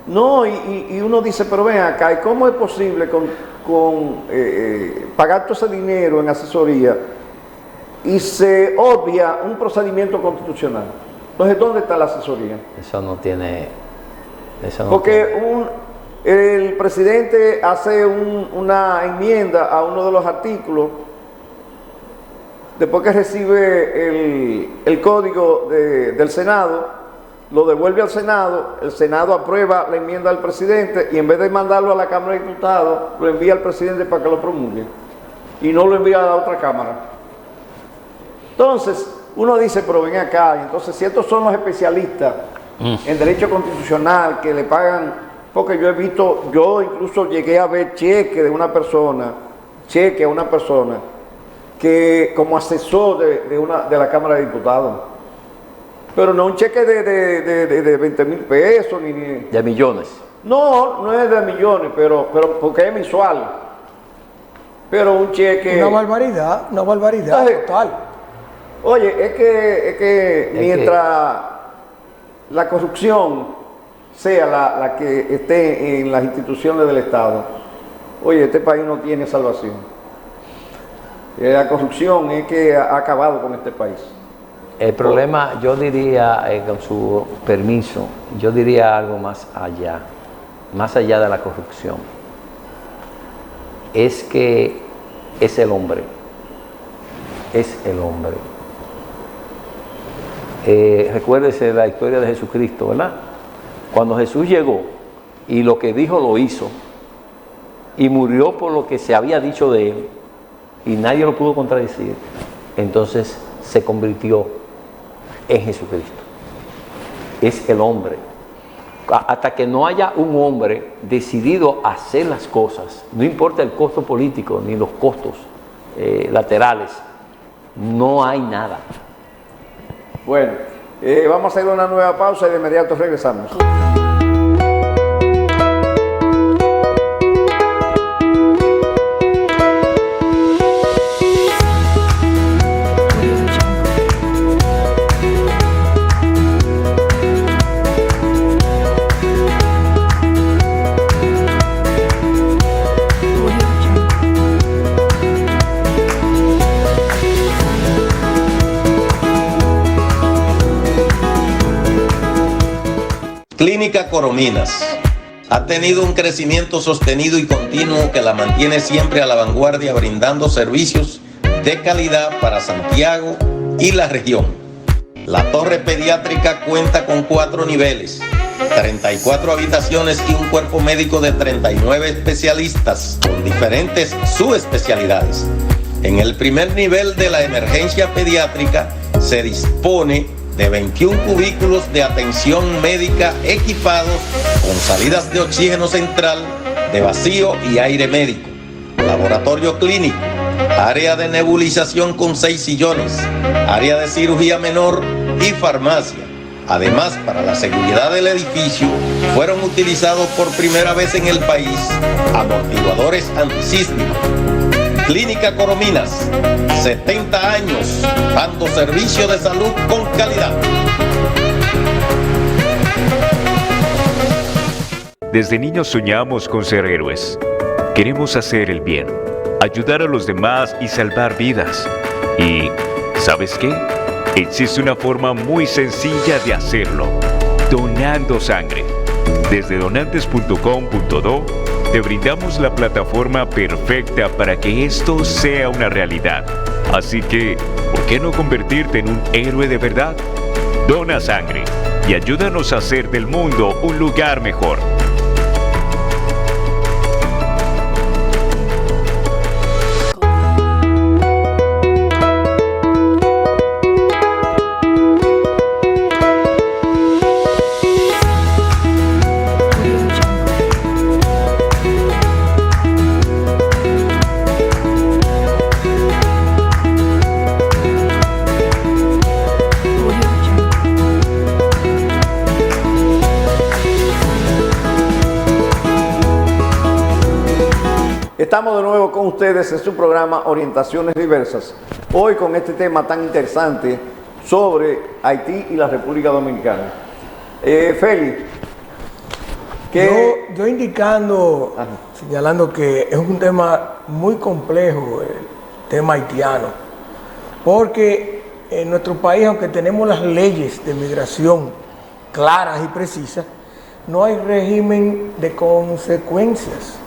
No, y uno dice, pero ven acá, ¿y cómo es posible pagar todo ese dinero en asesoría y se obvia un procedimiento constitucional? Entonces, ¿dónde está la asesoría? Eso no tiene... Porque el presidente hace una enmienda a uno de los artículos, después que recibe el código del Senado, lo devuelve al Senado, el Senado aprueba la enmienda del presidente y en vez de mandarlo a la Cámara de Diputados, lo envía al presidente para que lo promulgue y no lo envía a la otra Cámara. Entonces, uno dice, pero ven acá, entonces si estos son los especialistas en derecho constitucional que le pagan, porque yo he visto, yo incluso llegué a ver cheque a una persona que como asesor de la Cámara de Diputados. Pero no un cheque de 20,000 pesos ni de millones. No es de millones, pero porque es mensual. Pero un cheque. Una barbaridad total. Oye, es que mientras la corrupción sea la que esté en las instituciones del Estado, oye, este país no tiene salvación. La corrupción es que ha acabado con este país. El problema, yo diría, con su permiso, yo diría algo más allá de la corrupción. Es que es el hombre. Recuérdese la historia de Jesucristo, ¿verdad? Cuando Jesús llegó y lo que dijo lo hizo y murió por lo que se había dicho de él y nadie lo pudo contradecir, entonces se convirtió en Jesucristo. Es el hombre. Hasta que no haya un hombre decidido a hacer las cosas, no importa el costo político ni los costos laterales, no hay nada. Bueno, vamos a hacer una nueva pausa y de inmediato regresamos. Clínica Corominas ha tenido un crecimiento sostenido y continuo que la mantiene siempre a la vanguardia, brindando servicios de calidad para Santiago y la región. La torre pediátrica cuenta con 4 niveles, 34 habitaciones y un cuerpo médico de 39 especialistas con diferentes subespecialidades. En el primer nivel de la emergencia pediátrica se dispone de 21 cubículos de atención médica equipados con salidas de oxígeno central, de vacío y aire médico, laboratorio clínico, área de nebulización con 6 sillones, área de cirugía menor y farmacia. Además, para la seguridad del edificio, fueron utilizados por primera vez en el país amortiguadores antisísmicos. Clínica Corominas, 70 años, dando servicio de salud con calidad. Desde niños soñamos con ser héroes. Queremos hacer el bien, ayudar a los demás y salvar vidas. Y, ¿sabes qué? Existe una forma muy sencilla de hacerlo: donando sangre. Desde donantes.com.do te brindamos la plataforma perfecta para que esto sea una realidad. Así que, ¿por qué no convertirte en un héroe de verdad? Dona sangre y ayúdanos a hacer del mundo un lugar mejor. Estamos de nuevo con ustedes en su programa Orientaciones Diversas. Hoy con este tema tan interesante sobre Haití y la República Dominicana. Félix, Yo indicando, señalando que es un tema muy complejo, el tema haitiano, porque en nuestro país, aunque tenemos las leyes de migración claras y precisas, no hay régimen de consecuencias.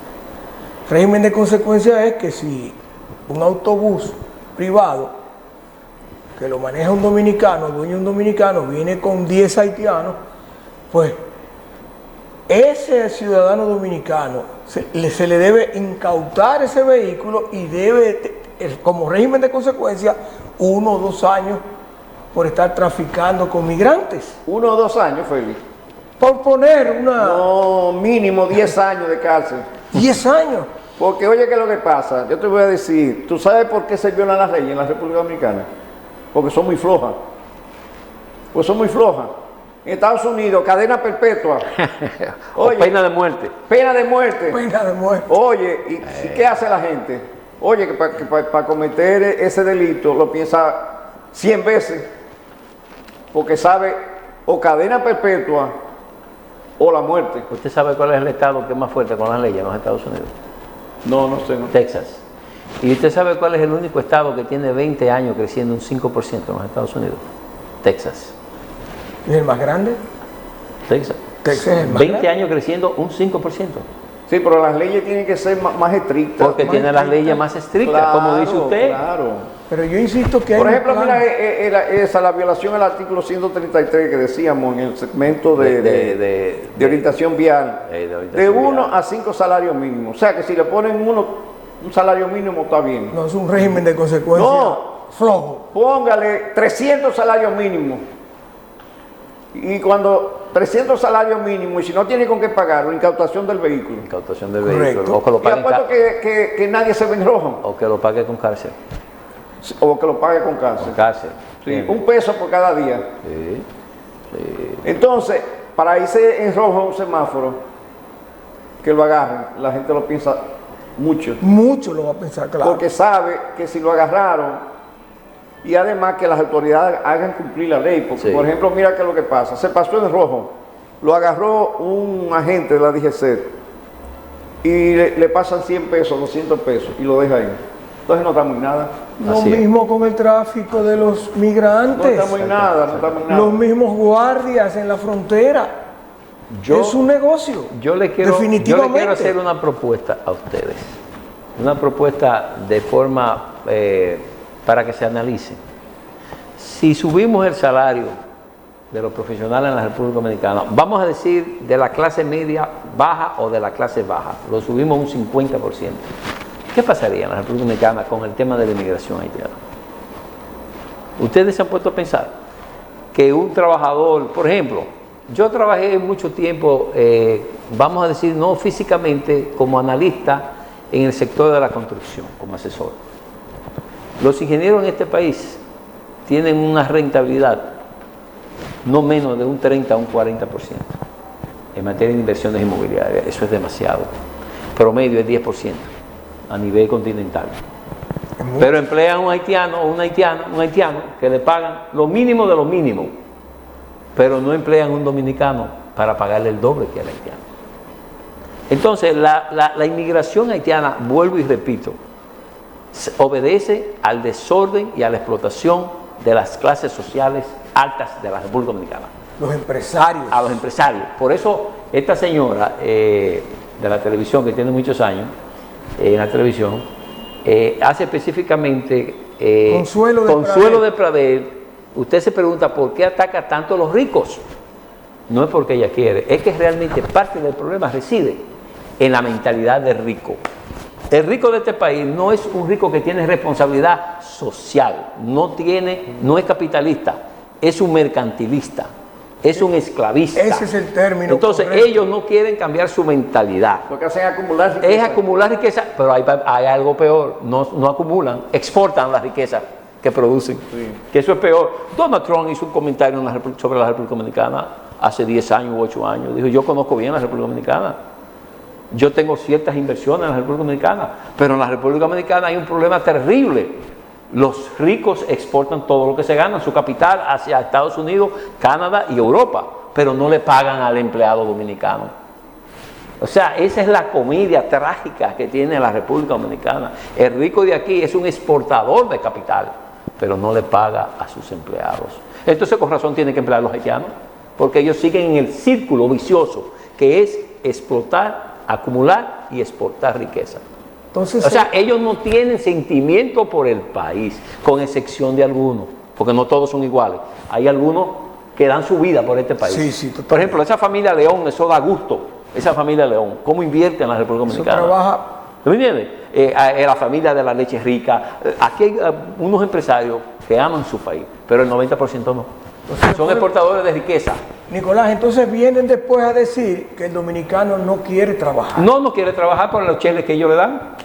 Régimen de consecuencias es que si un autobús privado que lo maneja un dominicano, dueño de un dominicano, viene con 10 haitianos, pues ese ciudadano dominicano se le debe incautar ese vehículo y debe, como régimen de consecuencia, 1 o 2 años por estar traficando con migrantes. 1 o 2 años, Félix. Por poner una... No, mínimo 10 años de cárcel. 10 años. Porque oye, ¿qué es lo que pasa? Yo te voy a decir, ¿tú sabes por qué se violan las leyes en la República Dominicana? Porque son muy flojas. Pues son muy flojas. En Estados Unidos, cadena perpetua. Oye, o pena de muerte. Pena de muerte. Pena de muerte. Oye, ¿y qué hace la gente? Oye, que para cometer ese delito lo piensa 100 veces. Porque sabe o cadena perpetua o la muerte. ¿Usted sabe cuál es el estado que es más fuerte con las leyes en los Estados Unidos? No, no sé. No. Texas. ¿Y usted sabe cuál es el único estado que tiene 20 años creciendo un 5% en los Estados Unidos? Texas. ¿Y el más grande? Texas. Texas es el más 20 grande. años creciendo un 5%. Sí, pero las leyes tienen que ser más estrictas. Porque más tiene las estrictas. leyes más estrictas, Claro, como dice usted. Claro. Pero yo insisto que hay Por un ejemplo, plan. mira, la violación al artículo 133 que decíamos en el segmento de orientación vial, de orientación de 1 vial. a 5 salarios mínimos. O sea que si le ponen un salario mínimo está bien. No es un régimen de consecuencia No. flojo. Póngale 300 salarios mínimos. Y cuando 300 salarios mínimos, y si no tiene con qué pagar, incautación del vehículo. Incautación del Correcto. vehículo. O que lo Y pague, apuesto que nadie se ve en rojo. o que lo pague con cárcel. O que lo pague con cárcel. Con cárcel. Sí, Bien. $1 por cada día. Sí, sí. Entonces, para irse en rojo a un semáforo, que lo agarren, la gente lo piensa mucho. Mucho lo va a pensar, claro. Porque sabe que si lo agarraron, y además que las autoridades hagan cumplir la ley. Porque, Sí. por ejemplo, mira qué es lo que pasa. Se pasó en rojo, lo agarró un agente de la DGC y le pasan 100 pesos, 200 pesos y lo deja ahí. Entonces no estamos en nada. Lo Así es. mismo con el tráfico de los No migrantes. estamos en nada, no estamos en nada. Los mismos guardias en la frontera. Es un negocio. Yo le quiero definitivamente. hacer una propuesta a ustedes. Una propuesta de forma para que se analice. Si subimos el salario de los profesionales en la República Dominicana, vamos a decir de la clase media baja o de la clase baja, lo subimos un 50%. ¿Qué pasaría en la República Dominicana con el tema de la inmigración haitiana? Ustedes se han puesto a pensar que un trabajador, por ejemplo, yo trabajé mucho tiempo, vamos a decir, no físicamente, como analista en el sector de la construcción, como asesor. Los ingenieros en este país tienen una rentabilidad no menos de un 30 a un 40% en materia de inversiones inmobiliarias. Eso es demasiado. Promedio es 10% a nivel continental. Pero emplean un haitiano o un haitiano que le pagan lo mínimo de lo mínimo, pero no emplean un dominicano para pagarle el doble que al haitiano. Entonces, la inmigración haitiana, vuelvo y repito, obedece al desorden y a la explotación de las clases sociales altas de la República Dominicana. Los empresarios. A los empresarios. Por eso, esta señora de la televisión, que tiene muchos años en la televisión, hace específicamente Consuelo de Pradel. Usted se pregunta por qué ataca tanto a los ricos. No es porque ella quiere, es que realmente parte del problema reside en la mentalidad del rico. El rico de este país no es un rico que tiene responsabilidad social, no es capitalista, es un mercantilista, es un esclavista. Ese es el término. Entonces correcto. ellos no quieren cambiar su mentalidad. Lo que hacen es acumular riqueza. Es acumular riqueza, pero hay algo peor, no acumulan, exportan la riqueza que producen, que eso es peor. Donald Trump hizo un comentario sobre la República Dominicana hace 10 años u 8 años, dijo: yo conozco bien la República Dominicana, Yo tengo ciertas inversiones en la República Dominicana, pero en la República Dominicana hay un problema terrible. Los ricos exportan todo lo que se gana, su capital hacia Estados Unidos, Canadá y Europa, pero no le pagan al empleado dominicano. O sea, esa es la comedia trágica que tiene la República Dominicana. El rico de aquí es un exportador de capital, pero no le paga a sus empleados. Entonces, con razón tienen que emplear a los haitianos, porque ellos siguen en el círculo vicioso, que es explotar, acumular y exportar riqueza. Entonces, O sea, ellos no tienen sentimiento por el país, con excepción de algunos, porque no todos son iguales. Hay algunos que dan su vida por este país. Sí, sí, totalmente. Por ejemplo, esa familia León, eso da gusto. Esa familia León, ¿cómo invierte en la República eso Dominicana? trabaja. ¿Me entiendes? La familia de la leche rica. Aquí hay unos empresarios que aman su país, pero el 90% no. Entonces, Son exportadores de riqueza. Nicolás, entonces vienen después a decir que el dominicano no quiere trabajar. No quiere trabajar por los cheles que ellos le dan.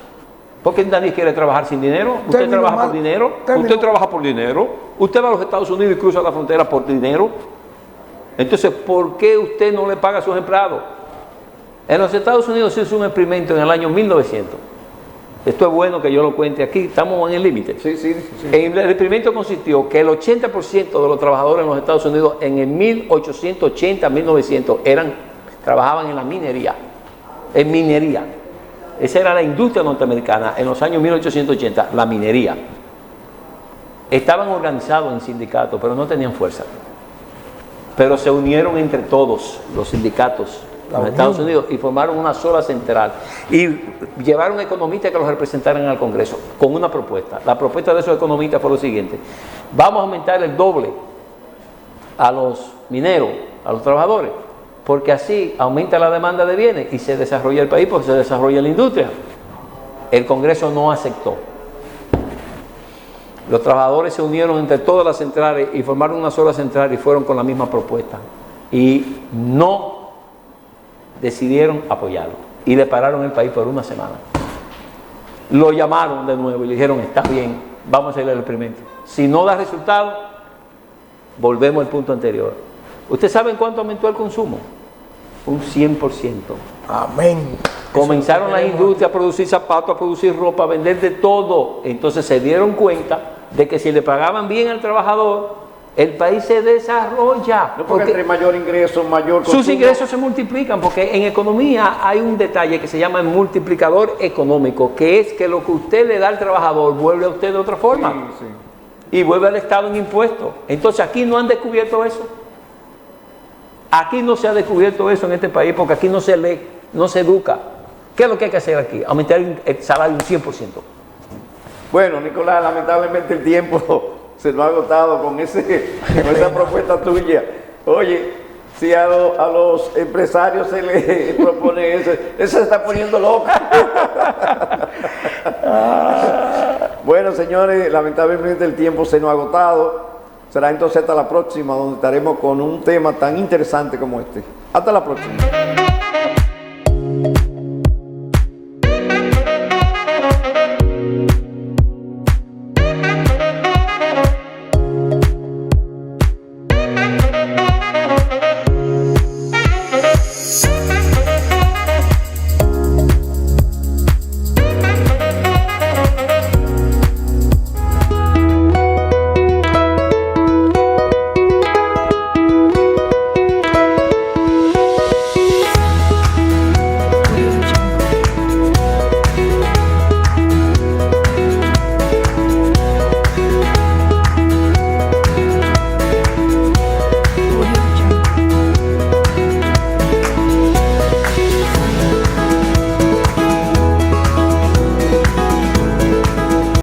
Porque nadie quiere trabajar sin dinero. Usted Término trabaja mal- por dinero. término- Usted trabaja por dinero. Usted va a los Estados Unidos y cruza la frontera por dinero. Entonces, ¿por qué usted no le paga a sus empleados? En los Estados Unidos se hizo un experimento en el año 1900. Esto es bueno que yo lo cuente aquí. Estamos en el límite. Sí. El experimento consistió que el 80% de los trabajadores en los Estados Unidos en el 1880, 1900 trabajaban en la minería. En minería. Esa era la industria norteamericana en los años 1880, la minería. Estaban organizados en sindicatos, pero no tenían fuerza. Pero se unieron entre todos los sindicatos de los Estados Unidos y formaron una sola central. Y llevaron economistas que los representaran al Congreso con una propuesta. La propuesta de esos economistas fue lo siguiente: vamos a aumentar el doble a los mineros, a los trabajadores, porque así aumenta la demanda de bienes y se desarrolla el país, porque se desarrolla la industria. El Congreso no aceptó. Los trabajadores se unieron entre todas las centrales y formaron una sola central y fueron con la misma propuesta. Y no decidieron apoyarlo. Y le pararon el país por una semana. Lo llamaron de nuevo y le dijeron: está bien, vamos a hacer el experimento. Si no da resultado, volvemos al punto anterior. ¿Usted sabe en cuánto aumentó el consumo? Un 100%. Amén. Comenzaron las industrias a producir zapatos, a producir ropa, a vender de todo. Entonces se dieron cuenta de que si le pagaban bien al trabajador, el país se desarrolla. No, porque entre mayor ingreso, mayor consumo. Sus ingresos se multiplican, porque en economía hay un detalle que se llama el multiplicador económico, que es que lo que usted le da al trabajador vuelve a usted de otra forma. Sí. Y vuelve al Estado en impuestos. Entonces aquí no han descubierto eso. Aquí no se ha descubierto eso en este país, porque aquí no se lee, no se educa. ¿Qué es lo que hay que hacer aquí? Aumentar el salario un 100%. Bueno, Nicolás, lamentablemente el tiempo se nos ha agotado con esa propuesta tuya. Oye, si a los empresarios se les propone eso, eso se está poniendo loco. Bueno, señores, lamentablemente el tiempo se nos ha agotado. Será entonces hasta la próxima, donde estaremos con un tema tan interesante como este. Hasta la próxima.